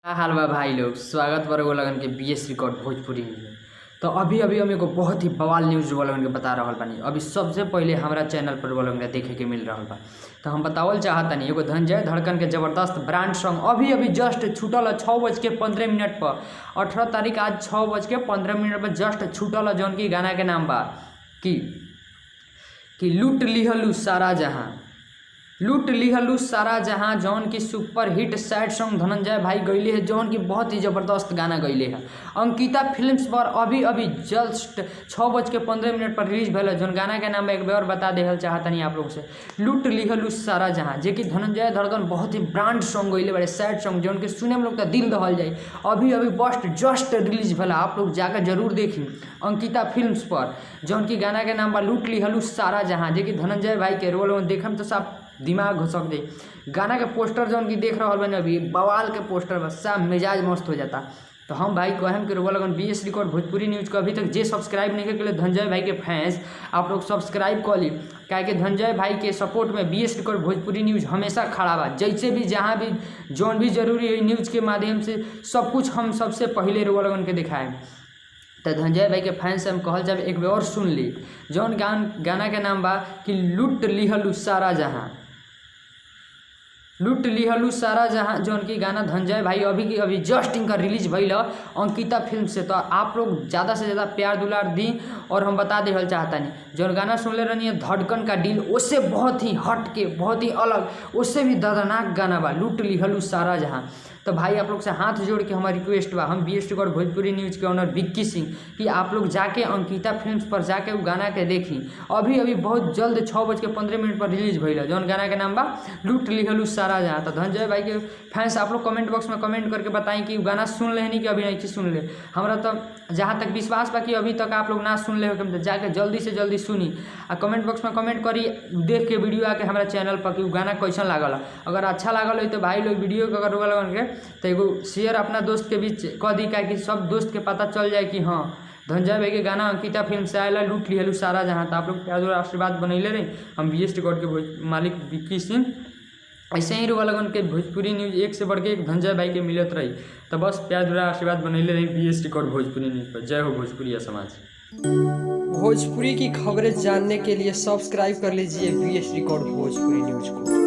का हाल बा भाई लोग। स्वागत बा रउआ लगन के बीएस रिकॉर्ड भोजपुरी न्यूज में। तो अभी हम एगो बहुत ही बवाल न्यूज रउआ लगन के बता रहल बानी। अभी सबसे पहले हमारा चैनल पर रउआ लगन के देखे के मिल रहल बा। तो हम बतावल चाहतानी एगो धनंजय धड़कन के जबरदस्त ब्रांड सॉन्ग अभी जस्ट छूटल है 6:15 पर। 18 तारीख आज 6:15 पर जस्ट छूटल है, जौन की गाना के नाम बा कि लूट लिहलू सारा जहां, लूट लिहलू सारा जहां, जौन की super hit sad song Dhananjay भाई गईले है, जौन की बहुत ही ज़बरदस्त गाना गईले है। अंकिता फिल्म्स पर अभी जस्ट 6:15 पर रिलीज भेल है, जौन गाना के नाम एक बार बता देहल चाहतनी आप लोग से, लूट लिहलू सारा जहां, जे कि धनंजय धड़कन बहुत ही ब्रांड सॉन्ग गईले बड़े सैड सॉन्ग, जौन के सुने में लोग का दिल दहल जाए। अभी बस्ट जस्ट रिलीज भेल, आप लोग जाकर जरूर देखी अंकिता फिल्म्स पर, जौन की गाना के नाम बा लूट लिहलू सारा जहां, जे कि धनंजय भाई के रोल में देखम तो सब दिमाग घुसक जाए। गाना के पोस्टर जौन की देख रहा बने अभी बवाल के पोस्टर बस सब मिजाज मस्त हो जाता। तो हम भाई कहम कि रोवा लगन बीएस रिकॉर्ड भोजपुरी न्यूज़ को अभी तक जे सब्सक्राइब नहीं के लिए धनंजय भाई के फैंस आप लोग सब्सक्राइब कर ली, क्या कि धनंजय भाई के सपोर्ट में बीएस रिकॉर्ड भोजपुरी न्यूज़ हमेशा खड़ा बा। जैसे भी जहाँ भी जौन भी जरूरी है न्यूज़ के माध्यम से सब कुछ हम सबसे पहले रोवा लगन के दिखाएं। तो धनंजय भाई के फैंस हम कहल जब एक बार और सुन ली, जौन गाना के नाम बा कि लूट लिहलू सारा जहां, लूट लिहलू सारा जहां, जौन की गाना धनंजय भाई अभी जस्ट इनका रिलीज भइल अंकिता फिल्म से। तो आप लोग ज़्यादा से ज़्यादा प्यार दुलार दी। और हम बता देहल चाहतानी जौन गाना सुनले रहनी है धड़कन का दिल, उससे बहुत ही हट के बहुत ही अलग, उससे भी दर्दनाक गाना बा लूट लिहलू सारा जहां। तो भाई आप लोग से हाथ जोड़ के हमारी रिक्वेस्ट बा, हम बीएस रिकॉर्ड भोजपुरी न्यूज़ के ऑनर विक्की सिंह, कि आप लोग जाके अंकिता फिल्म्स पर जाके वो गाना के देखी। अभी बहुत जल्द 6:15 पर रिलीज भइल है, जौन गाना के नाम बा लूट लिहलू सारा जहां। तो धनंजय भाई के फैंस आप लोग कमेंट बॉक्स में कमेंट करके बताएं कि गाना सुन ले नहीं कि अभी नहीं सुन ले। हमारा तो जहाँ तक विश्वास बा कि अभी तक आप लोग ना सुन ले हो, तो जाके जल्दी से जल्दी सुनी आ कमेंट बॉक्स में कमेंट करी, देख के वीडियो आके हमारा चैनल पर कि गाना कैसा लागल। अगर अच्छा लागल हो तो भाई लोग वीडियो को अगर लगन के तो एगो शेयर अपना दोस्त के बीच कह दी, कि सब दोस्त के पता चल जाए कि हाँ धनंजय भाई के गाना अंकिता फिल्म से आएला लूट लिहलू सारा जहाँ। तो आप लोग प्यार और आशीर्वाद बनैले रही। हम बीएस रिकॉर्ड के मालिक विक्की सिंह ऐसे ही रोवा लगन के भोजपुरी न्यूज़ एक से बढ़ के एक धनंजय भाई के मिलत रही। तो बस प्यार और आशीर्वाद बनैले रही बीएस रिकॉर्ड भोजपुरी न्यूज़ पर। जय हो भोजपुरी समाज। भोजपुरी की खबरें जानने के लिए सब्सक्राइब कर लीजिए बीएस रिकॉर्ड भोजपुरी न्यूज़ को।